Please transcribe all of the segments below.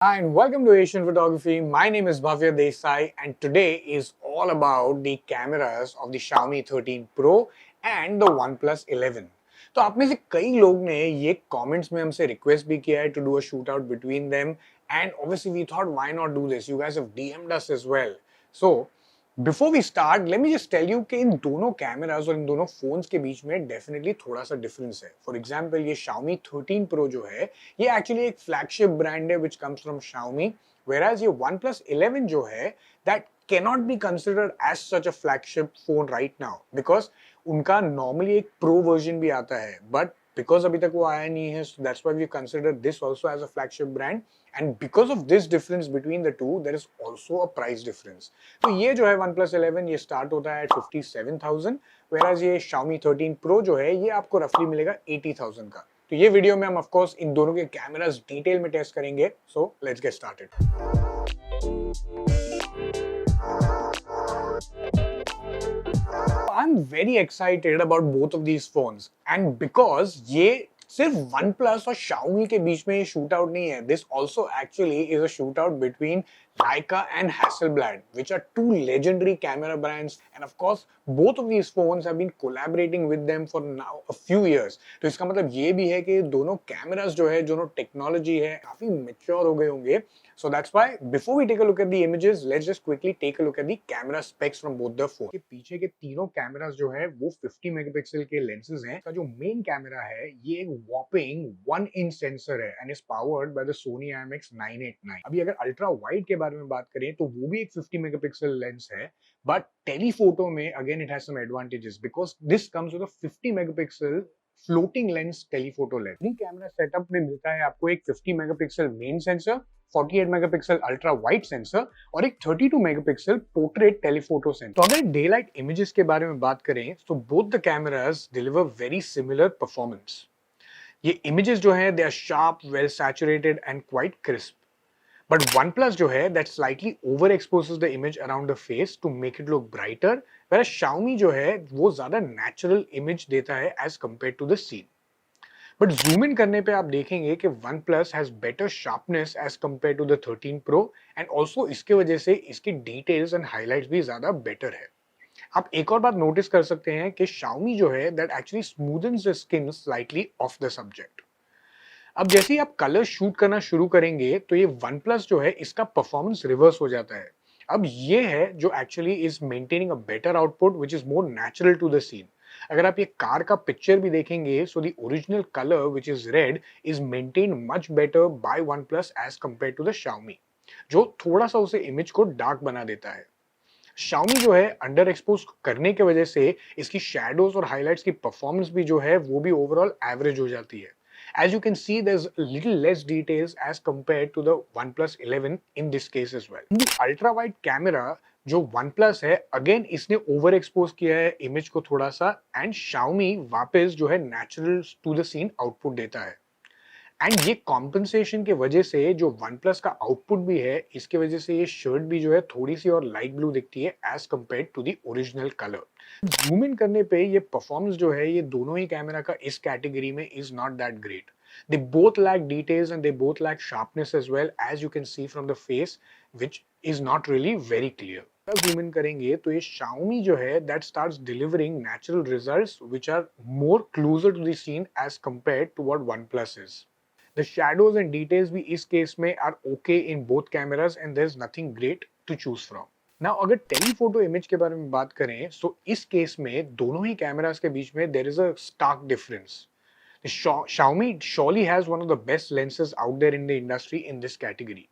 Hi and welcome to Asian Photography. My name is Bhavya Desai and today is all about the cameras of the Xiaomi 13 Pro and the OnePlus 11. तो आप में से कई लोग ने ये comments में हमसे रिक्वेस्ट भी किया है to do a shootout between them and obviously we thought why not do this. You guys have DM'd us as well. So before we start let me just tell you कि इन दोनों cameras और इन दोनों phones के बीच में definitely थोड़ा सा difference है. फॉर एग्जांपल ये Xiaomi 13 Pro जो है ये एक्चुअली एक फ्लैगशिप ब्रांड है which comes from Xiaomi, whereas ये OnePlus 11 जो है that cannot be considered as such a flagship phone right now because उनका नॉर्मली एक प्रो वर्जन भी आता है बट बिकॉज अभी तक वो आया नहीं है, so that's why we consider this also as a flagship brand. And because of this difference between the two, there is also a price difference. तो ये जो है OnePlus 11 ये स्टार्ट होता है at 57,000, whereas ये Xiaomi 13 Pro जो है ये आपको रफली मिलेगा 80,000 का. तो ये वीडियो में हम ऑफ कोर्स इन दोनों के कैमरास डिटेल में टेस्ट करेंगे. So let's get started. I'm very excited about both of these phones and because ये सिर्फ OnePlus और Xiaomi के बीच में ये shootout नहीं है. This also actually is a shootout between Leica and Hasselblad, which are two legendary camera brands, and of course both of these phones have been collaborating with them for now a few years. तो इसका मतलब ये भी है कि दोनों cameras जो है, दोनों टेक्नोलॉजी है, काफी मैच्योर हो गए होंगे. So that's why before we take a look at the images, let's just quickly take a look at the camera specs from both the phones. के पीछे के तीनों कैमरास जो है वो 50 मेगापिक्सल के लेंसेज हैं. इसका जो मेन कैमरा है ये एक whopping 1 इंच सेंसर है and is powered by the Sony IMX989. अभी अगर अल्ट्रा वाइड के बारे में बात करें तो वो भी एक 50 मेगापिक्सल लेंस है, बट टेलीफोटो में again it has some advantages because this comes with a 50 megapixel floating lens telephoto lens. Three camera setup में मिलता है आपको एक 50 megapixel main sensor, 48 megapixel ultra wide sensor और एक 32 मेगापिक्सल पोर्ट्रेट टेलीफोटो सेंसर. तो अगर डे लाइट इमेजेस के बारे में बात करें तो both the cameras deliver very similar performance. ये इमेजेस जो है they are sharp, well saturated and quite crisp. But OnePlus जो है that slightly overexposes the image around the face to make it look brighter, whereas Xiaomi जो है वो ज्यादा natural image देता है as compared to the scene. But zoom in करने पे आप देखेंगे कि OnePlus has better sharpness as compared to the 13 Pro and also इसके वजह से इसकी details and highlights भी ज्यादा better है. आप एक और बात नोटिस कर सकते हैं कि Xiaomi जो है that actually smoothens the skin slightly off the subject. अब जैसे ही आप कलर शूट करना शुरू करेंगे तो ये OnePlus जो है इसका परफॉर्मेंस रिवर्स हो जाता है. अब ये है जो actually is maintaining a better output which is more natural to the scene. अगर आप ये कार का पिक्चर भी देखेंगे so the original colour which is red is maintain much better by OnePlus as compare to the Xiaomi, जो थोड़ा सा उसे इमेज को डार्क बना देता है. Xiaomi जो है अंडर एक्सपोज करने की वजह से इसकी शैडोज और हाइलाइट्स की परफॉर्मेंस भी जो है वो भी ओवरऑल एवरेज हो जाती है. As you can see, there's little less details as compared to the OnePlus 11 in this case as well. The ultra wide camera जो OnePlus है अगेन इसने ओवर एक्सपोज किया है इमेज को थोड़ा सा एंड Xiaomi वापस जो है natural to the scene output देता है. एंड ये कॉम्पनसेशन के वजह से जो OnePlus का आउटपुट भी है इसके वजह से ये शर्ट भी जो है थोड़ी सी और लाइट ब्लू दिखती है as compare to the original colour. Zoom in करने पे ये परफॉर्मेंस जो है ये दोनों ही कैमरा का इस कैटेगरी में is not that great. They both lack details and they both lack sharpness as well as you can see from the face which is not really very clear. Zoom in करेंगे तो ये Xiaomi जो है that starts delivering natural results which are more closer to the scene as compare to what OnePlus is. The shadows and details भी इस case में are okay in both cameras and there's nothing great to choose from. Now अगर telephoto image के बारे में बात करें तो इस केस में दोनों ही कैमरास के बीच में there is a stark difference. The Xiaomi surely has one of the best lenses out there in the industry in this category.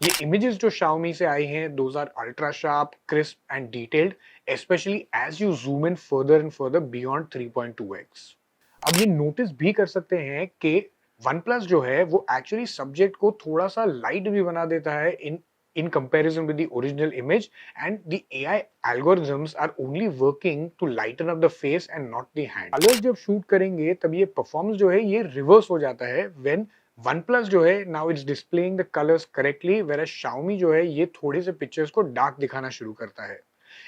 ये images जो Xiaomi से आई हैं those are ultra sharp, crisp and detailed, especially as you zoom in further and further beyond 3.2x. अब ये notice भी कर सकते हैं कि OnePlus जो है वो एक्चुअली सब्जेक्ट को थोड़ा सा लाइट भी बना देता है in comparison with the original image, and the AI algorithms are only working to lighten up the face and not the hand. Colours जब शूट करेंगे तब ये परफॉर्मेंस जो है ये रिवर्स हो जाता है when OnePlus जो है now it's displaying the colors correctly, whereas Xiaomi जो है ये थोड़े से पिक्चर्स को डार्क दिखाना शुरू करता है.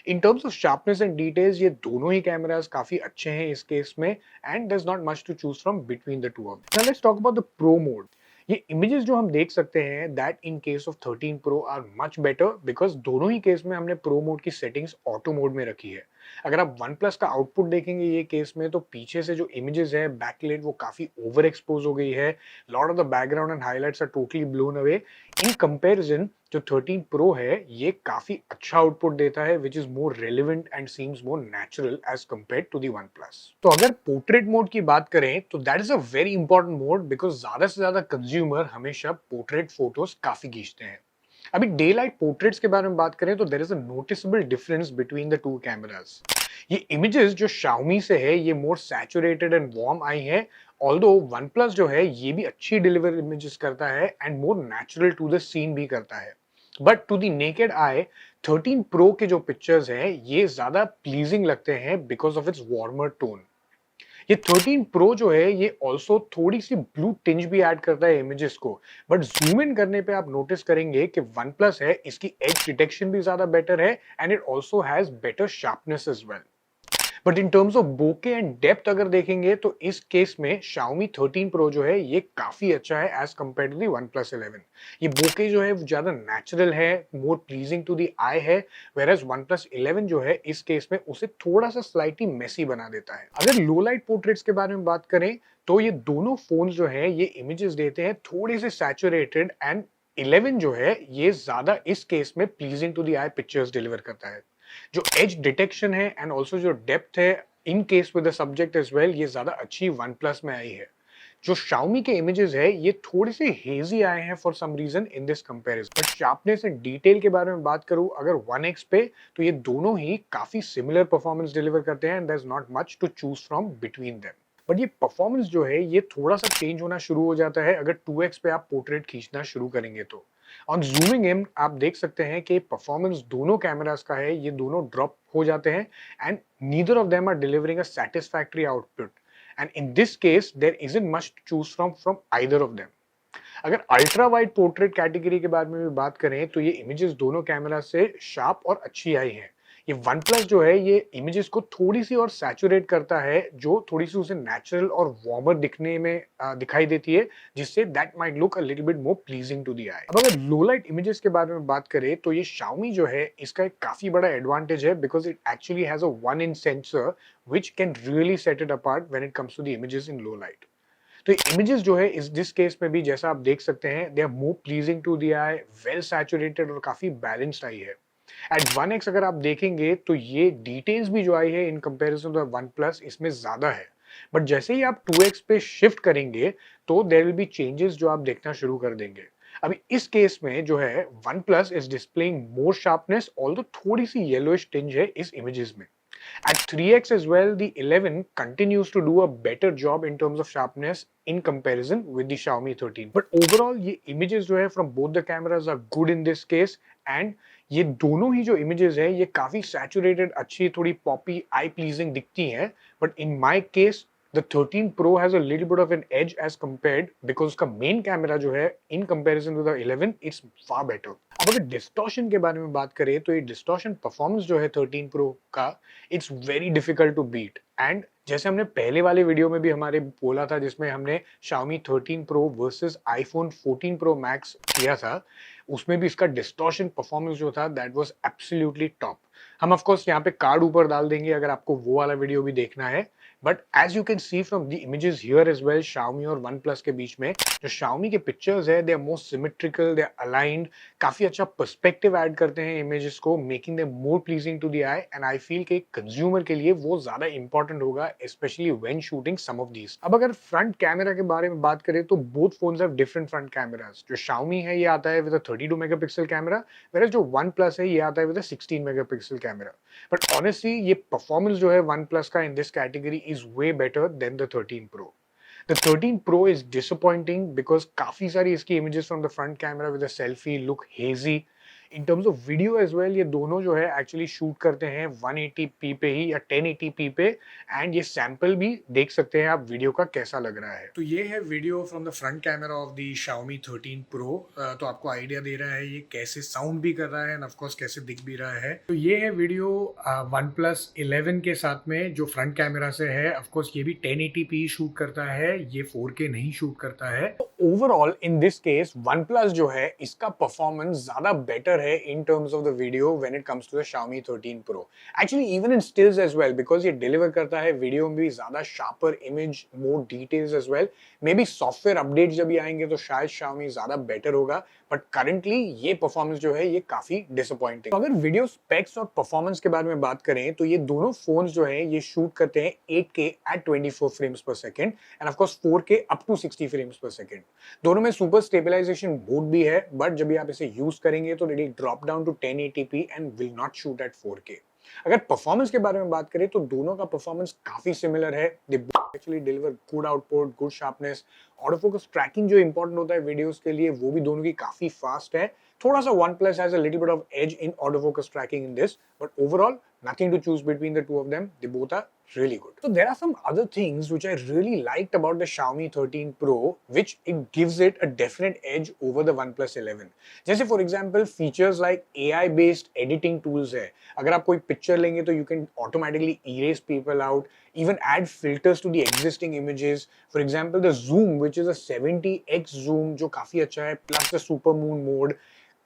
In terms of sharpness and details ये दोनों ही कैमरास काफी अच्छे हैं इस केस में and there is not much to choose from between the two of them. Now let's talk about the pro mode. ये इमेजेस जो हम देख सकते हैं that in case of 13 pro are much better because दोनों ही case में हमने प्रो मोड की सेटिंग्स ऑटो मोड में रखी है। अगर आप वन प्लस का आउटपुट देखेंगे ये केस में तो पीछे से जो इमेजेस है बैकलाइट वो काफी ओवर एक्सपोज हो गई है। Lot of the background and highlights are totally blown away. In comparison जो 13 प्रो है ये काफी अच्छा आउटपुट देता है which is more relevant and seems more natural as compare to the one plus. तो अगर पोर्ट्रेट मोड की बात करें तो that is a very important mode because ज्यादा से ज्यादा कंज्यूमर हमेशा पोर्ट्रेट फोटोज काफी खींचते हैं। अभी डे लाइट पोर्ट्रेट्स के बारे में बात करें तो there is a noticeable difference between the two cameras. ये इमेजेस जो Xiaomi से है ये more saturated and warm eye है। ऑल्दो OnePlus जो है ये भी अच्छी डिलीवर इमेजेस करता है and more natural to the scene भी करता है। But to the naked eye 13 pro के जो पिक्चर्स हैं ये ज्यादा प्लीजिंग लगते हैं because of its warmer tone. ये 13 प्रो जो है ये ऑल्सो थोड़ी सी ब्लू टिंज भी ऐड करता है इमेजेस को। बट जूम इन करने पे आप नोटिस करेंगे कि वन प्लस है इसकी एज डिटेक्शन भी ज्यादा बेटर है and it also has better sharpness as well. But in terms of bokeh and depth अगर देखेंगे तो इस केस में Xiaomi 13 Pro जो है ये काफी अच्छा है as compare to the OnePlus 11। ये बोके जो है ज्यादा नेचुरल है, मोर प्लीजिंग टू दी आई है, whereas OnePlus 11 जो है इस केस में उसे थोड़ा सा स्लाइटली मेसी बना देता है। अगर लो लाइट पोर्ट्रेट्स के बारे में बात करें तो ये दोनों फोन जो है ये इमेजेस देते हैं थोड़े से सैचुरेटेड एंड 11 जो है ये ज्यादा इस केस में pleasing to the eye pictures deliver करता है। जो एज डिटेक्शन है एंड ऑल्सो जो डेप्थ है in case with the subject as well ये ज्यादा अच्छी वन प्लस में आई है। जो Xiaomi के इमेजेस है ये थोड़े से हेजी आए हैं for some reason in this comparison. But sharpness and detail के बारे में बात करूं अगर 1x पे तो ये दोनों ही काफी सिमिलर परफॉर्मेंस डिलीवर करते हैं and there is not much to choose from between them. But ये परफॉर्मेंस जो है ये थोड़ा सा चेंज होना शुरू हो जाता है अगर 2x पे आप पोर्ट्रेट खींचना शुरू करेंगे तो। ऑन जूमिंग इन आप देख सकते हैं कि परफॉर्मेंस दोनों कैमरास का है ये दोनों ड्रॉप हो जाते हैं and neither of them are delivering a satisfactory output and in this case there isn't much to choose from either of them. अगर अल्ट्रा वाइड पोर्ट्रेट कैटेगरी के बारे में भी बात करें तो ये इमेजेस दोनों कैमरा से शार्प और अच्छी आई है। ये वन प्लस जो है ये इमेजेस को थोड़ी सी और सैचुरेट करता है जो थोड़ी सी उसे नेचुरल और वार्मर दिखने में दिखाई देती है जिससे that might look a little bit more pleasing to the eye. अब अगर लो लाइट इमेजेस के बारे में बात करें तो ये Xiaomi जो है इसका एक काफी बड़ा एडवांटेज है because it actually has a 1 inch sensor which can really set it apart when it comes to the images in low light. तो इमेजेस जो है इस दिस केस में भी जैसा आप देख सकते हैं they are more pleasing to the eye, well saturated और काफी बैलेंस्ड आई है। एट 1x अगर आप देखेंगे तो ये डिटेल्स भी जो आई है in comparison to one plus इसमें ज्यादा है। बट जैसे ही आप 2x पे शिफ्ट करेंगे तो देयर विल बी चेंजेस जो आप देखना शुरू कर देंगे। अभी इस केस में जो है one plus is displaying more sharpness although थोड़ी सी येलोइश टिंज है इस इमेजेस में। At 3x as well, the 11 continues to do a better job in terms of sharpness in comparison with the Xiaomi 13. But overall, ये images जो है from both the cameras are good in this case and ये दोनों ही जो images है ये काफी saturated, अच्छी, थोड़ी poppy, eye pleasing दिखती हैं. But in my case, the 13 Pro has a little bit of an edge as compared because उसका main camera जो है in comparison to the 11 it's far better. अब अगर distortion के बारे में बात करें तो ये distortion performance जो है 13 Pro का it's very difficult to beat and जैसे हमने पहले वाले वीडियो में भी हमारे बोला था जिसमें हमने Xiaomi 13 Pro versus iPhone 14 Pro Max किया था उसमें भी इसका डिस्टॉर्शन परफॉर्मेंस जो था दैट वाज एब्सोल्युटली टॉप। हम ऑफ कोर्स यहाँ पे कार्ड ऊपर डाल देंगे अगर आपको वो वाला वीडियो भी देखना है। But as you can see from the images here as well Xiaomi और OnePlus के बीच में जो Xiaomi के पिक्चर्स है they are more symmetrical, they are aligned, काफी अच्छा पर्सपेक्टिव ऐड करते हैं इमेजेस को making them more pleasing to the eye and I feel कि कंज्यूमर के लिए वो ज्यादा इंपॉर्टेंट होगा specially when shooting some of these. अब अगर फ्रंट कैमरा के बारे में बात करें तो both phones have different front cameras. जो Xiaomi है ये आता है with a 32 megapixel camera whereas जो OnePlus है ये आता है with a 16 megapixel camera. But honestly ये परफॉर्मेंस जो है OnePlus का in this category is way better than the 13 Pro। The 13 Pro is disappointing because काफी सारी इसकी images from the front camera with a selfie look hazy. In terms of video as well, ये दोनों जो है actually shoot करते हैं 180p पे ही या 1080p पे, एंड ये सैंपल भी देख सकते हैं आप वीडियो का कैसा लग रहा है। तो ये है video from the front camera off the Xiaomi 13 Pro। तो आपको आइडिया दे रहा है ये कैसे साउंड भी कर रहा है एंड ऑफ कोर्स कैसे दिख भी रहा है। तो ये है वीडियो OnePlus 11 के साथ में जो फ्रंट कैमरा से है। ऑफ कोर्स ये भी 1080p शूट करता है, ये 4K नहीं शूट करता है। Overall in this case OnePlus जो है इसका परफॉर्मेंस ज्यादा बेटर है in terms of the video when it comes to the Xiaomi 13 Pro। Actually even in stills as well, because ये डिलीवर करता है वीडियो में भी ज्यादा sharper image, more details as well. Maybe software update जब भी आएंगे तो शायद Xiaomi ज्यादा बेटर होगा, बट करंटली ये परफॉर्मेंस जो है ये काफी डिसअपॉइंटिंग। तो अगर वीडियो स्पेक्स और परफॉर्मेंस के बारे में बात करें तो ये दोनों फोन्स जो है ये शूट करते हैं 8K at 24 frames per second and of course 4K up to 60 frames per second. दोनों में सुपर स्टेबलाइजेशन मोड भी है, बट जब भी आप इसे यूज करेंगे तो it drop down to 1080p and will not shoot at 4K। अगर परफॉर्मेंस के बारे में बात करें तो दोनों का परफॉर्मेंस काफी सिमिलर है। They actually deliver good output, good sharpness, auto focus tracking जो इंपॉर्टेंट होता है वीडियोस के लिए वो भी दोनों की काफी फास्ट है। थोड़ा सा OnePlus has a little bit of edge in auto focus tracking in this, but overall nothing to choose between the two of them. They both are really good. So there are some other things which I really liked about the Xiaomi 13 Pro, which it gives it a definite edge over the OnePlus 11. जैसे for example features like AI based editing tools है। अगर आप कोई picture लेंगे तो you can automatically erase people out, even add filters to the existing images. For example the zoom, which is a 70x zoom जो काफी अच्छा है, plus the super moon mode,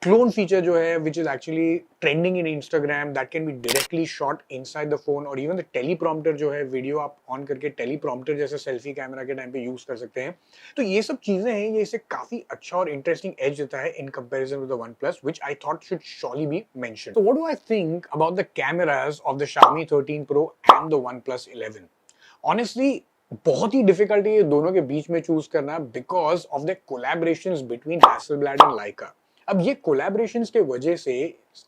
clone feature जो है which is actually trending in Instagram, that can be directly shot inside the phone, और even the teleprompter जो है video आप ऑन करके teleprompter जैसे सेल्फी कैमरा के टाइम पे यूज कर सकते हैं। तो ये सब चीजें हैं, ये इसे काफी अच्छा और इंटरेस्टिंग एज देता है in comparison with the OnePlus, which I thought should surely be mentioned. So what do I think about the cameras of the Xiaomi 13 Pro and the OnePlus 11? Honestly बहुत ही डिफिकल्ट है ये दोनों के बीच में choose करना because of the collaborations between Hasselblad and Leica. अब ये collaborations के वजह से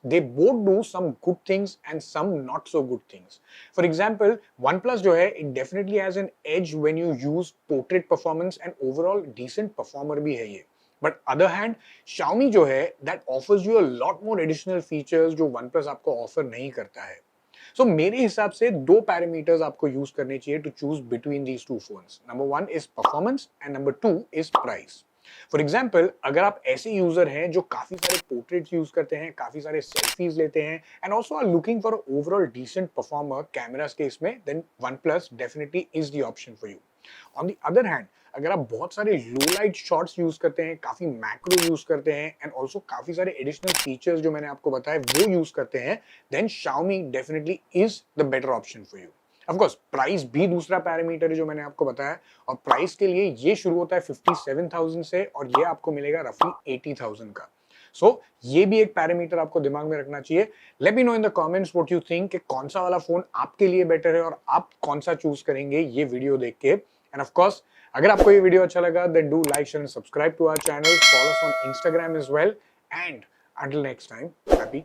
they both do some good things and some not so good things. For example OnePlus जो है it definitely has an edge when you use portrait performance and overall decent performer भी है ये। बट अदर हैंड Xiaomi जो है that offers you a lot more additional features जो OnePlus आपको offer नहीं करता है। सो मेरे हिसाब से दो पैरामीटर्स आपको यूज करने चाहिए to choose between these two phones. Number 1 is performance and number 2 is price. For example अगर आप ऐसे यूजर हैं जो काफी सारे पोर्ट्रेट्स यूज करते हैं, काफी सारे सेल्फीज लेते हैं and also are looking for overall decent performer cameras case में, then OnePlus definitely is the option for you. On the other hand अगर आप बहुत सारे लो लाइट शॉट्स यूज करते हैं, काफी मैक्रो यूज करते हैं एंड ऑल्सो काफी सारे एडिशनल फीचर्स जो मैंने आपको बताया वो यूज करते हैं, then Xiaomi definitely is the better option for you. Of course price भी दूसरा पैरामीटर है जो मैंने आपको बताया, और प्राइस के लिए ये शुरू होता है 57,000 से और ये आपको मिलेगा रफली 80,000 का। सो ये भी एक पैरामीटर आपको दिमाग में रखना चाहिए। Let me know in the comments what you think कि कौन सा वाला फोन आपके लिए बेटर है और आप कौन सा चूज करेंगे ये वीडियो देख के। एंड ऑफ कोर्स अगर आपको ये वीडियो अच्छा लगा then do like, share and subscribe to our channel, follow us on Instagram as well, and until next time, happy